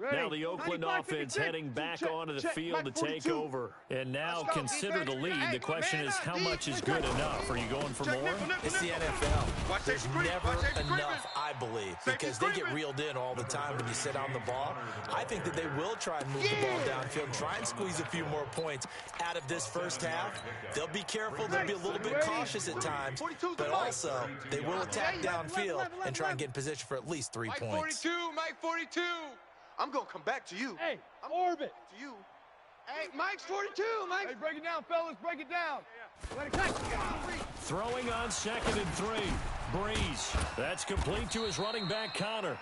Now the Oakland offense heading back onto the field to take over. And now consider the lead. The question is, how much is good enough? Are you going for more? It's the NFL. There's never enough, I believe, because they get reeled in all the time when you sit on the ball. I think that they will try and move the ball downfield, try and squeeze a few more points out of this first half. They'll be careful. They'll be a little bit cautious at times, but also they will attack downfield and try and get in position for at least 3 points. 42, Mike 42. I'm going to come back to you. Hey, orbit. To you. Hey, Mike's 42, Mike. Hey, break it down, fellas. Break it down. Throwing on 2nd and 3. Breeze. That's complete to his running back, Connor.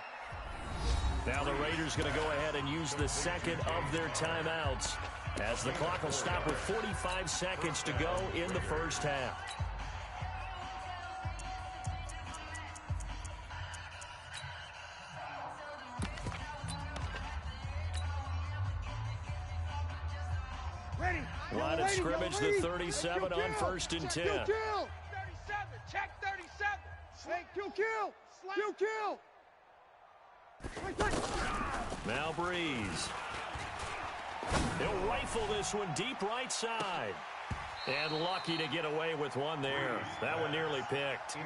Now the Raiders going to go ahead and use the second of their timeouts as the clock will stop with 45 seconds to go in the first half. Line of scrimmage, the 37 on 1st and 10. 37, check 37. Hey, kill. Now Breeze. He'll rifle this one deep right side. And lucky to get away with one there. That one nearly picked.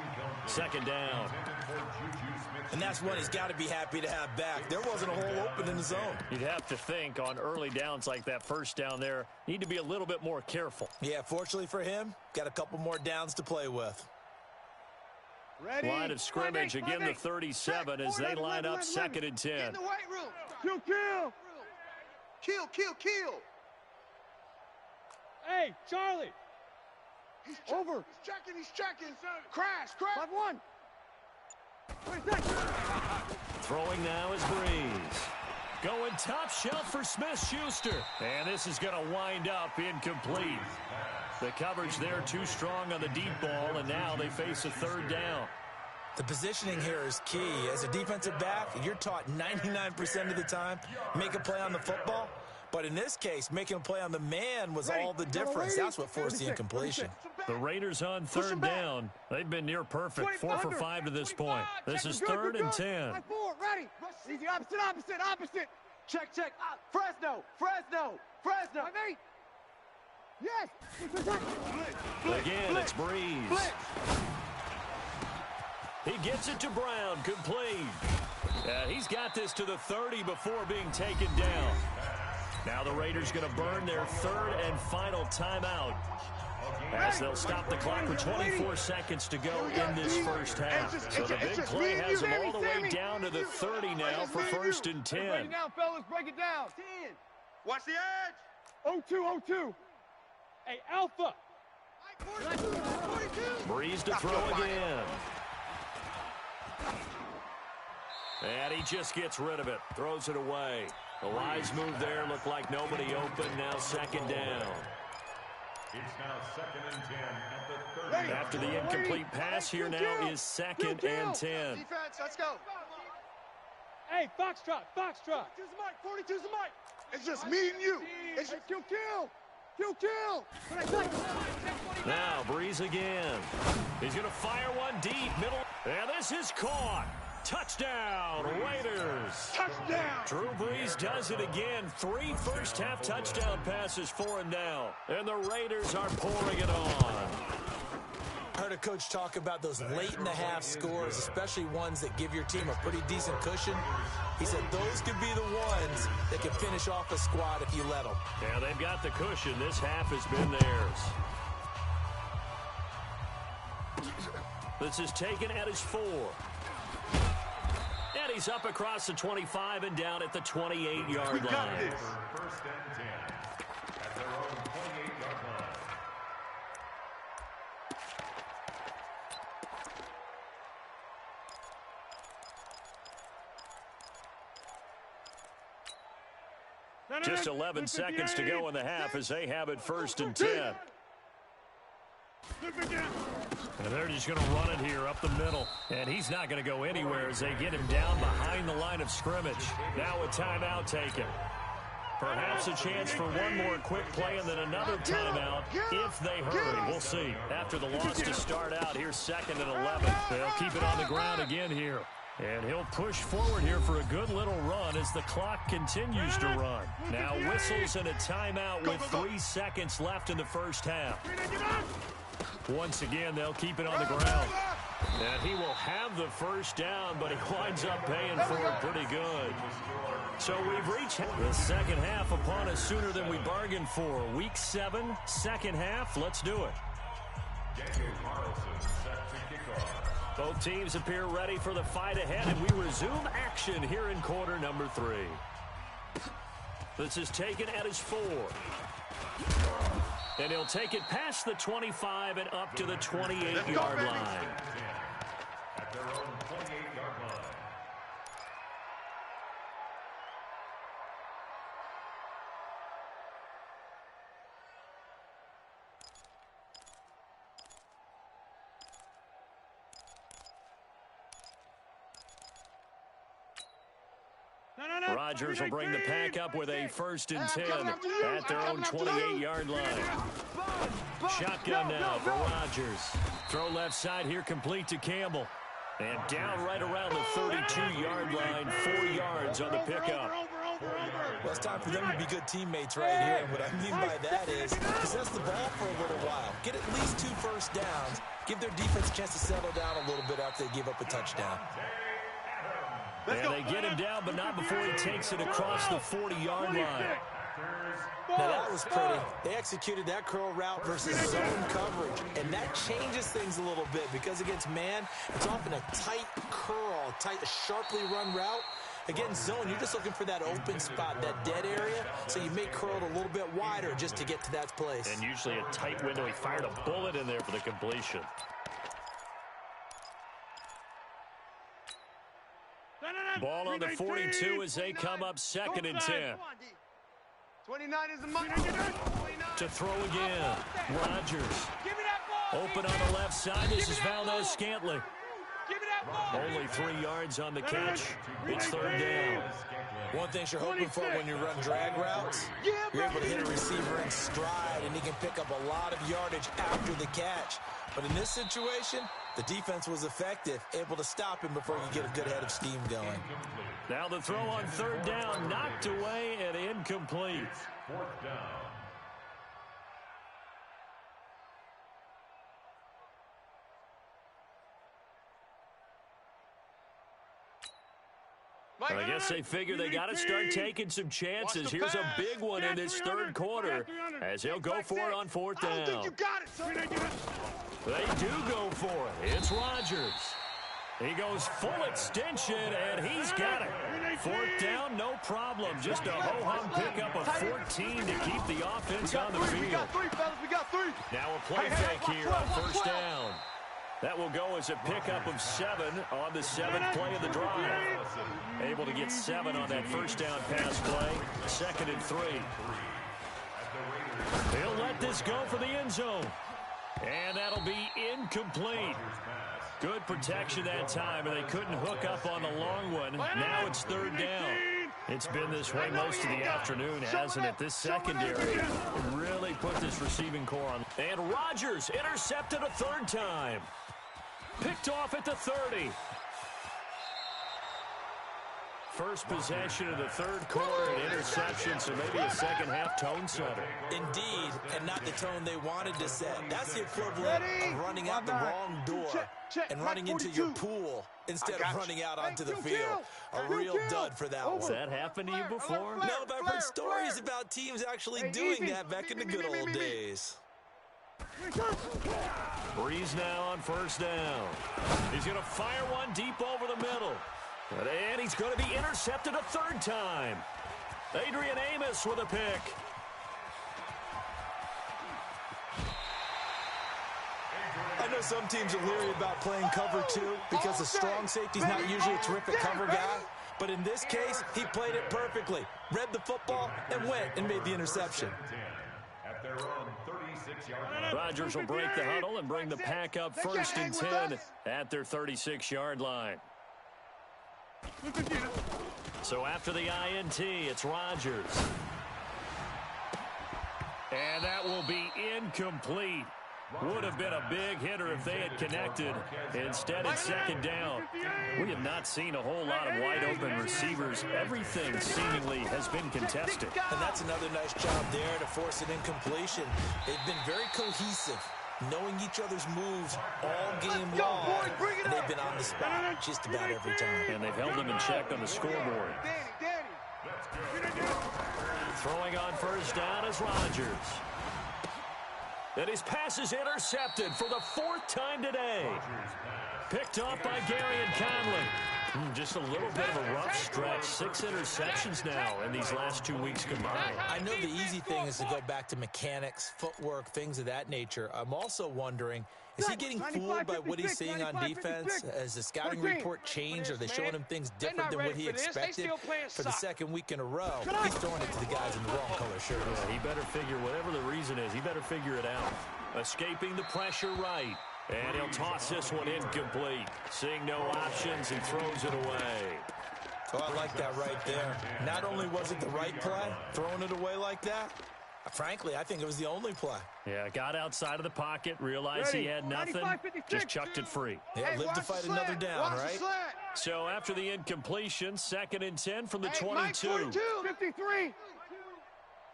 2nd down. And that's one he's got to be happy to have back. There wasn't a hole open in the zone. You'd have to think on early downs like that first down there, need to be a little bit more careful. Yeah, fortunately for him, got a couple more downs to play with. Ready? Line of scrimmage, again the 37 as they line up 2nd and 10. In the white room. Kill. Hey, Charlie. He's Over. He's checking. Crash. 5-1. Throwing now is Breeze. Going top shelf for Smith-Schuster. And this is going to wind up incomplete. The coverage there too strong on the deep ball, and now they face a 3rd down. The positioning here is key. As a defensive back, you're taught 99% of the time, make a play on the football. But in this case, making a play on the man was all the difference. That's what forced the incompletion. The Raiders on 3rd down. They've been near perfect, 4 for 5 to this point. This is 3rd and 10. 5-4, ready. Easy, opposite. Check. Fresno. 5-8. Yes. Again, it's Breeze. He gets it to Brown, complete. He's got this to the 30 before being taken down. Now the Raiders going to burn their 3rd and final timeout as they'll stop the clock with 24 seconds to go in this first half. So the big play has them all the way down to the 30 now for 1st and 10. Break it down, fellas. Break it down. 10. Watch the edge. 0-2. Hey, Alpha. 42. Breeze to throw again. And he just gets rid of it. Throws it away. The wise move there. Looked like nobody open. Now 2nd down. It's now 2nd and 10 at the 30. After the incomplete pass, here now is 2nd and 10. Defense, let's go. Hey, Foxtrot. 42's the mic. It's just me and you. It's just Kill. Now Breeze again. He's going to fire one deep. Middle. And this is caught. Touchdown, Raiders. touchdown. Drew Brees does it again. 3 first-half touchdown passes for him now. And the Raiders are pouring it on. Heard a coach talk about those late-in-the-half scores, especially ones that give your team a pretty decent cushion. He said those could be the ones that can finish off a squad if you let them. Yeah, they've got the cushion. This half has been theirs. This is taken at his 4. And he's up across the 25 and down at the 28-yard line. First and 10 at their own 28-yard line. Just 11 seconds to go in the half as they have it 1st and 10. And they're just going to run it here up the middle. And he's not going to go anywhere as they get him down behind the line of scrimmage. Now a timeout taken. Perhaps a chance for one more quick play and then another timeout if they hurry. We'll see. After the loss to start out, here's 2nd and 11. They'll keep it on the ground again here. And he'll push forward here for a good little run as the clock continues to run. Now whistles and a timeout with 3 seconds left in the first half. Once again, they'll keep it on the ground. And he will have the first down, but he winds up paying for it pretty good. So we've reached the second half upon us sooner than we bargained for. Week 7, second half. Let's do it. Both teams appear ready for the fight ahead, and we resume action here in quarter number 3. This is taken at his 4. And he'll take it past the 25 and up to the 28-yard line. At their own 28-yard line. Rodgers will bring the pack up with a 1st and 10 at their own 28-yard line. Shotgun now for Rodgers. Throw left side here, complete to Campbell. And down right around the 32-yard line, 4 yards on the pickup. Well, it's time for them to be good teammates right here. And what I mean by that is possess the ball for a little while. Get at least 2 first downs. Give their defense a chance to settle down a little bit after they give up a touchdown. And they get him down, but not before he takes it across the 40-yard line. Now, that was pretty. They executed that curl route versus zone coverage, and that changes things a little bit because against man, it's often a tight curl, a sharply run route. Against zone, you're just looking for that open spot, that dead area, so you make curl a little bit wider just to get to that place. And usually a tight window. He fired a bullet in there for the completion. Ball on the 42 as they come up 2nd and 10. 29 is the money. To throw again. Rodgers. Open on the left side. This is Valdez-Scantling. Only 3 yards on the catch. It's 3rd down. One thing you're hoping for when you run drag routes, you're able to hit a receiver in stride, and he can pick up a lot of yardage after the catch. But in this situation, the defense was effective, able to stop him before you get a good head of steam going. Now the throw on 3rd down, knocked away and incomplete. 4th down. I guess they figure they got to start taking some chances. Here's a big one in this 3rd quarter as they'll go for it on 4th down. They do go for it. It's Rodgers. He goes full extension, and he's got it. 4th down, no problem. Just a ho-hum pickup of 14 to keep the offense on the field. We got 3, fellas. We got 3. Now a play fake here on 1st down. That will go as a pickup of 7 on the 7th play of the drive. Able to get 7 on that 1st down pass play. 2nd and 3. He'll let this go for the end zone. And that'll be incomplete. Good protection that time, and they couldn't hook up on the long one. Now it's 3rd down. It's been this way most of the afternoon, hasn't it? This secondary really put this receiving core on. And Rodgers intercepted a 3rd time. Picked off at the 30. First possession of the 3rd quarter, an interception, so maybe a second-half tone setter. Indeed, and not the tone they wanted to set. That's the equivalent of running out the wrong door and running into your pool instead of running out onto the field. A real dud for that one. Has that happened to you before? No, but I've heard stories about teams actually doing that back in the good old days. Breeze now on 1st down. He's going to fire one deep over the middle. And he's going to be intercepted a 3rd time. Adrian Amos with a pick. I know some teams are leery about playing cover 2 because the strong safety's not usually a terrific cover guy. But in this case, he played it perfectly. Read the football and went and made the interception. At their own 36-yard line. Rodgers will break the huddle and bring the pack up 1st and 10 at their 36-yard line. So after the INT, it's Rodgers. And that will be incomplete. Would have been a big hitter if they had connected. Instead, it's second down. We have not seen a whole lot of wide-open receivers. Everything seemingly has been contested. And that's another nice job there to force an incompletion. They've been very cohesive, knowing each other's moves all game long. And they've been on the spot just about every time. And they've held them in check on the scoreboard. Throwing on first down is Rodgers. And his pass is intercepted for the fourth time today. Picked off by Gary and Conley. Just a little bit of a rough stretch. 6 interceptions now in these last 2 weeks combined. I know the easy thing is to go back to mechanics, footwork, things of that nature. I'm also wondering, is he getting fooled by what he's seeing on defense? Has the scouting report changed? Are they showing him things different than what he expected? For the second week in a row, he's throwing it to the guys in the wrong color shirts. Yeah, he better figure, whatever the reason is, he better figure it out. Escaping the pressure right. And he'll toss this one incomplete. Seeing no options, he throws it away. So I like that right there. Not only was it the right play, throwing it away like that, frankly, I think it was the only play. Yeah, got outside of the pocket, realized he had nothing, just chucked it free. Yeah, live to fight another down, right? So after the incompletion, 2nd and 10 from the 22. Mike 42, 53. Here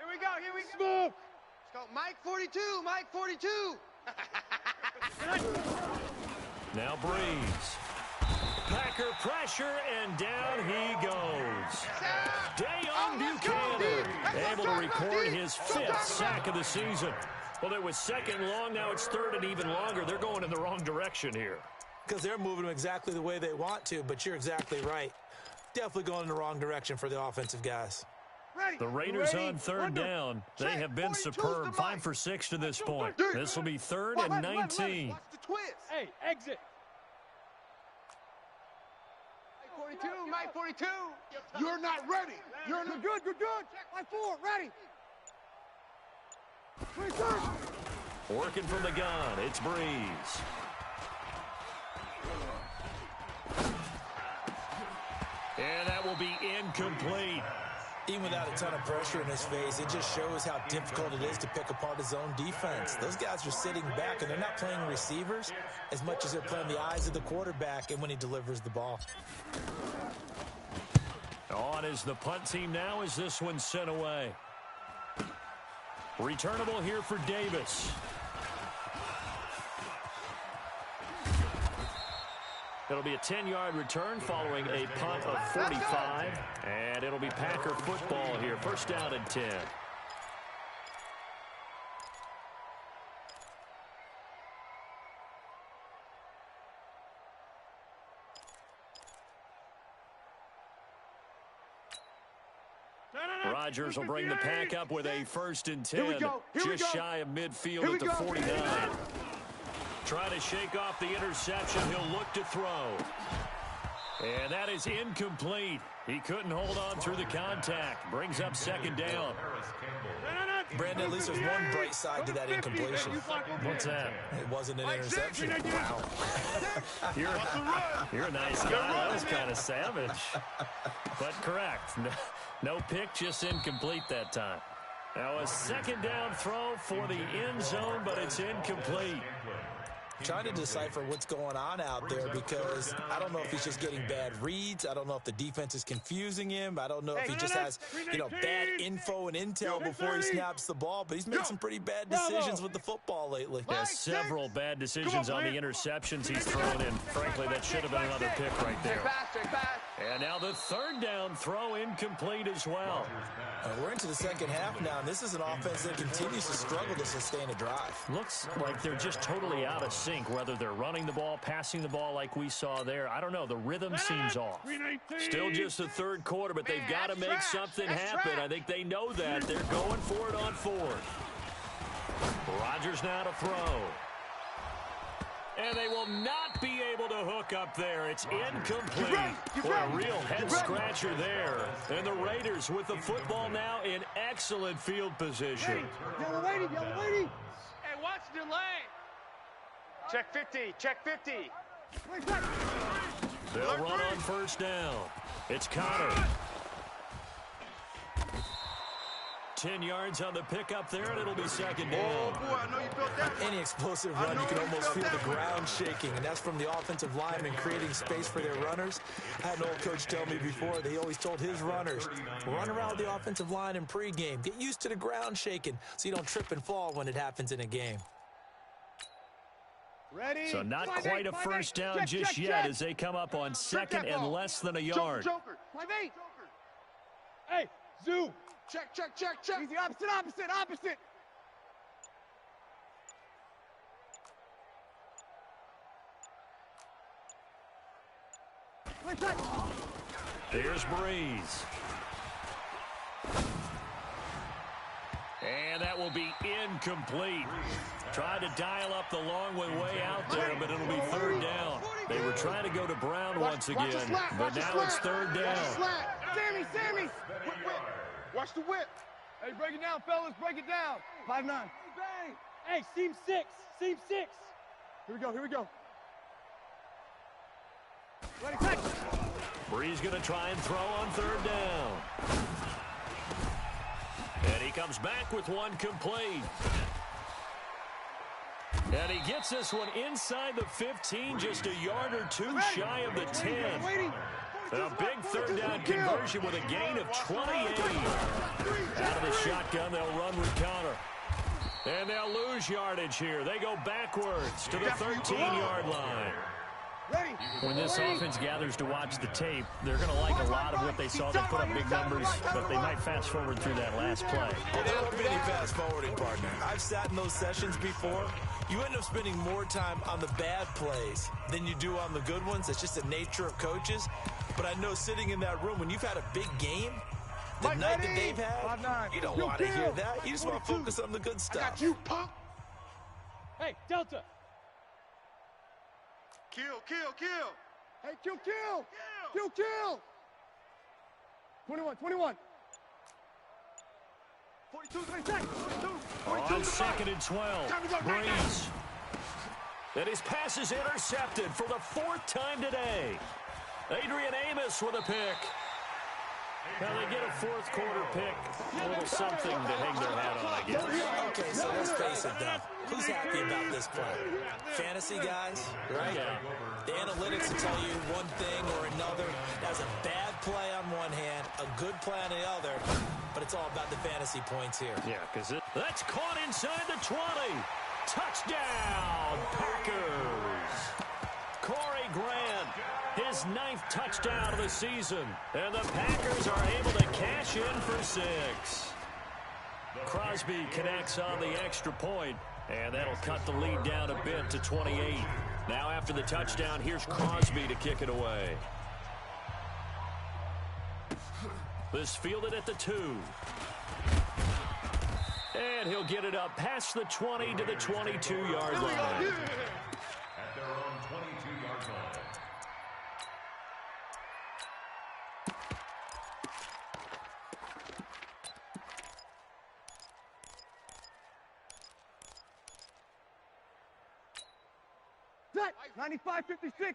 we go, here we go. Let's go, Mike 42, Mike 42. Now Breeze. Packer pressure, and down he goes. Deon Buchanan able to record his 5th sack of the season. Well, it was 2nd long, now it's 3rd and even longer. They're going in the wrong direction here. Because they're moving them exactly the way they want to, but you're exactly right. Definitely going in the wrong direction for the offensive guys. The Raiders on 3rd down. They have been superb. 5 for 6 to this point. This will be 3rd and 19. Hey, exit. Mike 42, Mike 42. You're not ready. You're good, you're good. Mike 4, ready. 23rd. Working from the gun, it's Breeze. And that will be incomplete. Even without a ton of pressure in his face, it just shows how difficult it is to pick apart his own defense. Those guys are sitting back, and they're not playing receivers as much as they're playing the eyes of the quarterback and when he delivers the ball. On is the punt team now as this one's sent away. Returnable here for Davis. It'll be a 10-yard return following a punt of 45. And it'll be Packer football here. First down and 10. Rodgers will bring the Pack up with a 1st and 10. Just shy of midfield at the 49. Trying to shake off the interception. He'll look to throw. And that is incomplete. He couldn't hold on through the contact. Brings up 2nd down. Brandon, at least there's one bright side to that incompletion. What's that? It wasn't an interception. Wow. You're a nice guy. That was kind of savage. But correct. No pick, just incomplete that time. Now a 2nd down throw for the end zone, but it's incomplete. Trying to decipher what's going on out there because I don't know if he's just getting bad reads. I don't know if the defense is confusing him. I don't know if he just has, bad info and intel before he snaps the ball. But he's made some pretty bad decisions with the football lately. Yeah, several bad decisions on the interceptions he's thrown in. Frankly, that should have been another pick right there. And now the 3rd down throw incomplete as well. We're into the 2nd half now, and this is an offense that continues to struggle to sustain a drive. Looks like they're just totally out of sync, whether they're running the ball, passing the ball like we saw there. I don't know. The rhythm seems off. Still just the 3rd quarter, but they've got to make something happen. I think they know that. They're going for it on 4th. Rodgers now to throw. And they will not be able to hook up there. It's incomplete. For a real head-scratcher there. And the Raiders with the football now in excellent field position. Yellow lady, yellow lady. Hey, watch the lane. Check 50, check 50. They'll run on first down. It's Connor. 10 yards on the pickup there, and it'll be second down. Oh, boy, I know you felt that. Any explosive run, you can almost feel the ground shaking, and that's from the offensive linemen creating space for their runners. I had an old coach tell me before that he always told his runners, run around the offensive line in pregame. Get used to the ground shaking so you don't trip and fall when it happens in a game. Ready? So not quite a first down just yet as they come up on second and less than a yard. Joker. 5-8. Hey, zoom. Check. Easy, opposite. Here's Breeze. And that will be incomplete. Tried to dial up the long way out there, but it'll be third down. They were trying to go to Brown once again, but now it's third down. Sammy. Watch the whip. Hey, break it down, fellas. Break it down. 5-9. Hey, seam 6. Here we go. Ready, catch. Breeze going to try and throw on third down. And he comes back with one complete. And he gets this one inside the 15, just a yard or two shy of the 10. A big third down conversion with a gain of 28. Out of the shotgun, they'll run with Connor. And they'll lose yardage here. They go backwards to the 13-yard line. When this offense gathers to watch the tape, they're going to like a lot of what they saw. They put up big numbers, but they might fast forward through that last play. It ain't many fast forwarding, partner. I've sat in those sessions before. You end up spending more time on the bad plays than you do on the good ones. It's just the nature of coaches. But I know sitting in that room, when you've had a big game, the night that they've had, you don't want to hear that. You just want to focus on the good stuff. I got you, punk. Hey, Delta. Kill. Hey, kill. 21. 42, 36. On second and 12, Breeze. And his pass is intercepted for the fourth time today. Adrian Amos with a pick. Now they get a fourth quarter pick. A little something to hang their hat on, I guess. Okay, so let's face it, though. Who's happy about this play? Fantasy guys, right? Yeah. The analytics will tell you one thing or another. That's a bad play on one hand, a good play on the other, but it's all about the fantasy points here. Yeah, because that's caught inside the 20. Touchdown, Packers. Corey Grant, his 9th touchdown of the season. And the Packers are able to cash in for 6. Crosby connects on the extra point, and that'll cut the lead down a bit to 28. Now after the touchdown, here's Crosby to kick it away. This fielded at the 2. And he'll get it up past the 20 to the 22-yard line. At their own 22-yard line. Set. 95-56.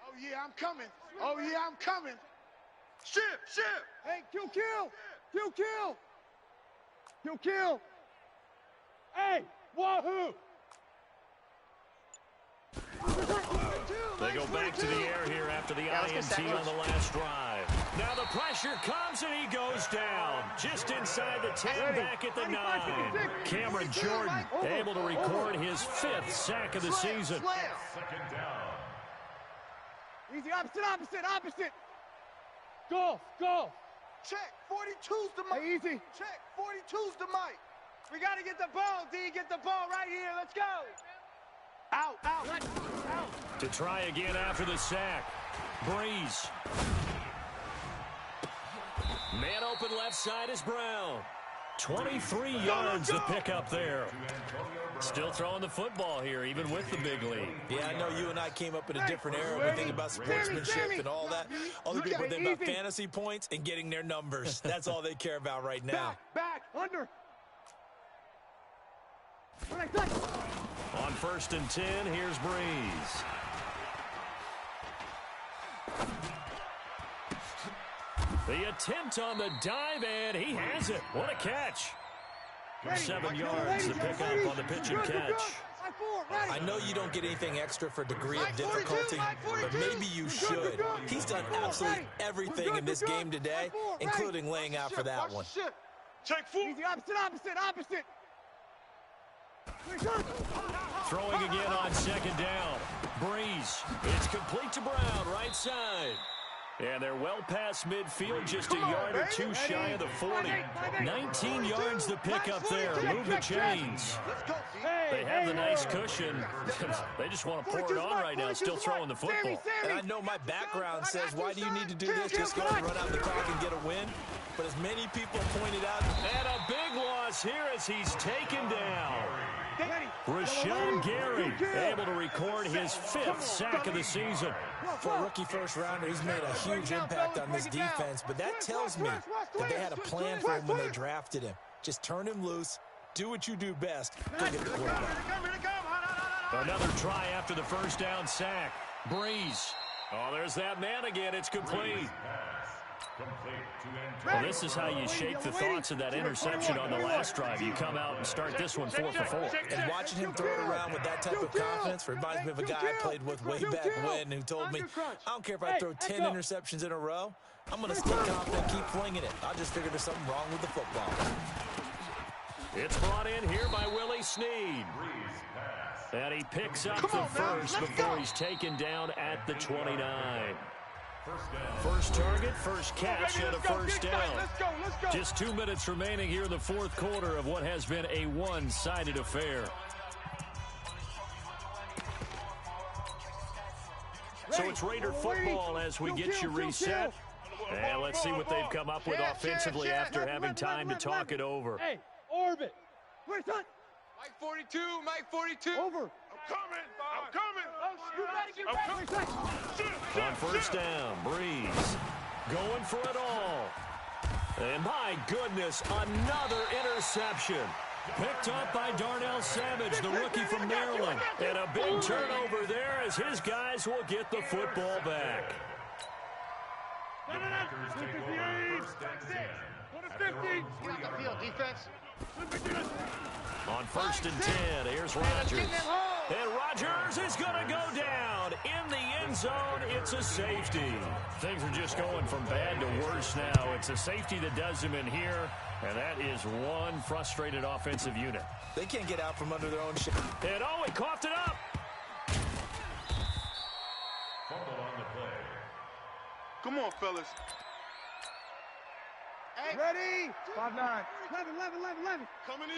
Oh, yeah, I'm coming. Ship. Hey, kill. Hey, wahoo. They go back to the air here after the INT on the last drive. Now the pressure comes and he goes down. Just inside the 10, back at the 9. Cameron Jordan able to record his 5th sack of the season. Second down. Easy, opposite. Golf. Check. 42's the mic. Hey, easy. Check. 42's the mic. We got to get the ball, D. Get the ball right here. Let's go. Out. To try again after the sack. Breeze. Man open left side is Brown. 23 yards to pick up there. Still throwing the football here, even with the big lead. Yeah, I know you and I came up in a different era. We think about sportsmanship and all that. Other people think about fantasy points and getting their numbers. That's all they care about right now. Back, under. On 1st and 10, here's Breeze. The attempt on the dive, and he has it. What a catch. 7 yards, the pickup on the pitch and catch. I know you don't get anything extra for degree of difficulty, but maybe you should. He's done absolutely everything in this game today, including laying out for that one. Check 4. Easy, opposite. Throwing again on second down. Breeze. It's complete to Brown, right side. And they're well past midfield, just a yard or two shy of the 40. 19 yards the pickup there. Move the chains. They have the nice cushion. They just want to pour it on right now, still throwing the football. And I know my background says, why do you need to do this? Just go and run out the clock and get a win. But as many people pointed out, and a big loss here as he's taken down. Rashawn Gary able to record his 5th sack of the season. For a rookie first-rounder, he's made a huge impact on this defense, but that tells me that they had a plan for him when they drafted him. Just turn him loose, do what you do best, go get the quarterback. Another try after the first down sack. Breeze. Oh, there's that man again. It's complete. Well, this is how you shake the thoughts of that interception on the last drive. You come out and start this one 4 for 4. And watching him throw it around with that type of confidence reminds me of a guy I played with way back when who told me, I don't care if I throw 10 interceptions in a row, I'm going to stay confident, keep flinging it. I just figured there's something wrong with the football. It's brought in here by Willie Snead. And he picks up the first before he's taken down at the 29. First target, first catch, and a first down. Just 2 minutes remaining here in the fourth quarter of what has been a one-sided affair. So it's Raider football as we get you reset. And let's see what they've come up with offensively after having time to talk it over. Hey, orbit. Where's that? Mike 42, Mike 42. Over. I'm coming. On first down, Breeze going for it all. And my goodness, another interception. Picked up by Darnell Savage, the rookie from Maryland. And a big turnover there as his guys will get the football back. On first and 10, here's Rodgers. And Rodgers is going to go down. In the end zone, it's a safety. Things are just going from bad to worse now. It's a safety that does him in here, and that is one frustrated offensive unit. They can't get out from under their own shit. And oh, he coughed it up. Fumble on the play. Come on, fellas. Hey. Ready? 5-9. 11. Coming to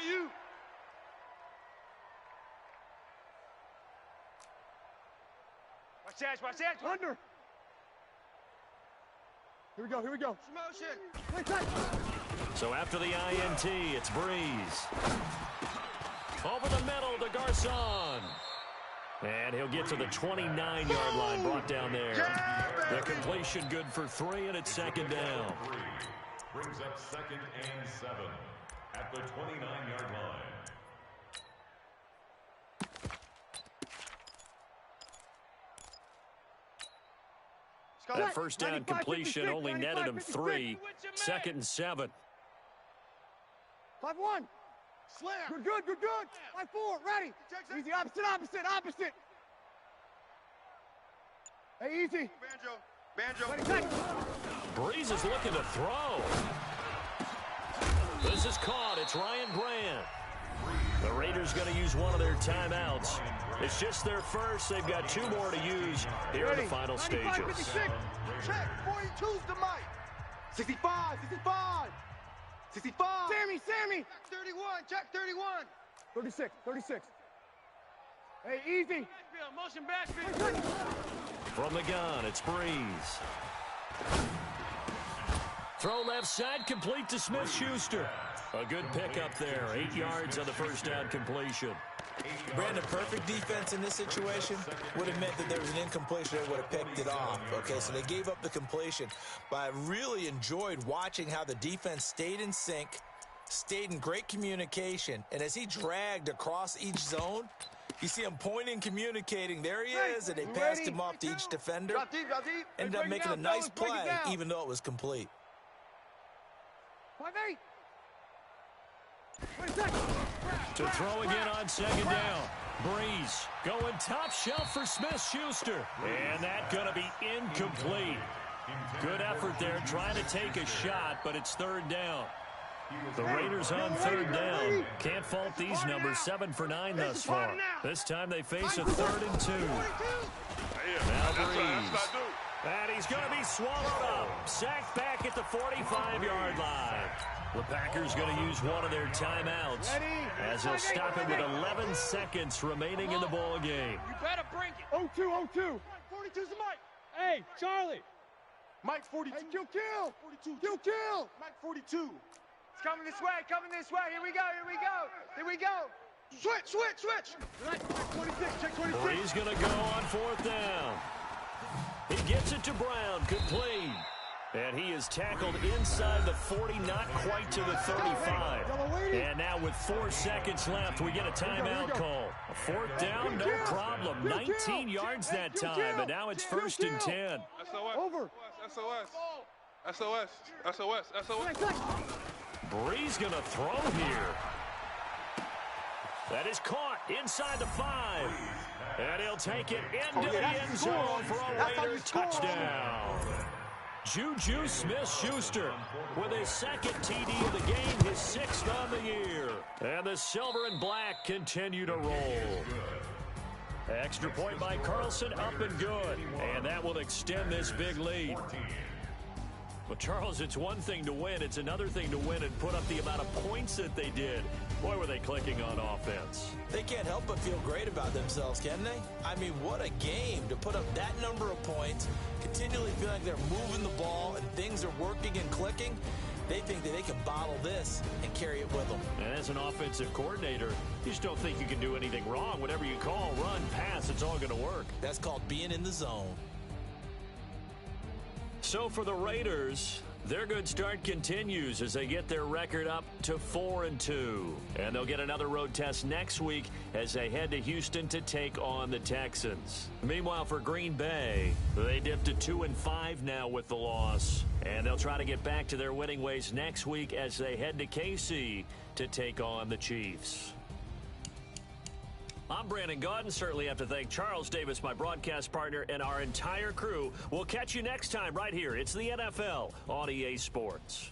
you. Watch that. Under. Here we go. Motion. So after the INT, it's Breeze. Over the middle to Garcon. And he'll get to the 29-yard line, brought down there. The completion good for 3, and it's second down. Brings up 2nd and 7 at the 29-yard line. That first down completion only netted him 3. 2nd and 7. 5-1. Slam. Good. 5-4. Ready. Easy. Opposite. Hey, easy. Banjo. Breeze is looking to throw. This is caught. It's Ryan Grant. The Raiders going to use one of their timeouts. It's just their first. They've got 2 more to use here in the final stages. check. 42's the mic. 65. 65. Sammy. 31. Check 31. 36. Hey, easy. Motion backfield. From the gun, it's Breeze. Throw left side, complete to Smith-Schuster. A good pickup there. 8 yards on the first down completion. Brandon, perfect defense in this situation would have meant that there was an incompletion that would have picked it off. Okay, so they gave up the completion. But I really enjoyed watching how the defense stayed in sync, stayed in great communication, and as he dragged across each zone, You see him pointing, communicating. There he is, and they passed him off to each defender. Drop deep, drop deep. Ended up making a nice play, even though it was complete. 5-8. To throw again on second down. Breeze going top shelf for Smith-Schuster. And that's going to be incomplete. Good effort there trying to take a shot, but it's third down. The Raiders on third down. Can't fault these numbers. 7 for 9 thus far. This time they face a 3rd and 2. Now Breeze. And he's going to be swallowed up. Sacked back at the 45-yard line. The Packers going to use one of their timeouts as they'll stop it with 11 seconds remaining in the ball game. You better bring it. 0-2. 42's the Mike. Hey, Charlie. Mike 42. Hey, kill. 42. Kill. Mike 42. It's coming this way, Here we go. Switch. Right, 26, check 26. Breeze going to go on 4th down. He gets it to Brown, complete. And he is tackled inside the 40, not quite to the 35. And now with 4 seconds left, we get a timeout call. A 4th down, no problem. 19 yards that time, but now it's 1st and 10. Over. SOS. Breeze going to throw here. That is caught inside the 5. And he'll take it into the end zone for a Raiders touchdown. Juju Smith-Schuster with his 2nd TD of the game, his 6th on the year. And the silver and black continue to roll. Extra point by Carlson, up and good. And that will extend this big lead. Well, Charles, it's one thing to win. It's another thing to win and put up the amount of points that they did. Boy, were they clicking on offense. They can't help but feel great about themselves, can they? I mean, what a game to put up that number of points, continually feel like they're moving the ball and things are working and clicking. They think that they can bottle this and carry it with them. And as an offensive coordinator, you just don't think you can do anything wrong. Whatever you call, run, pass, it's all going to work. That's called being in the zone. So for the Raiders, their good start continues as they get their record up to 4-2. And they'll get another road test next week as they head to Houston to take on the Texans. Meanwhile, for Green Bay, they dipped to 2-5 now with the loss. And they'll try to get back to their winning ways next week as they head to KC to take on the Chiefs. I'm Brandon Gaudin. Certainly have to thank Charles Davis, my broadcast partner, and our entire crew. We'll catch you next time right here. It's the NFL on EA Sports.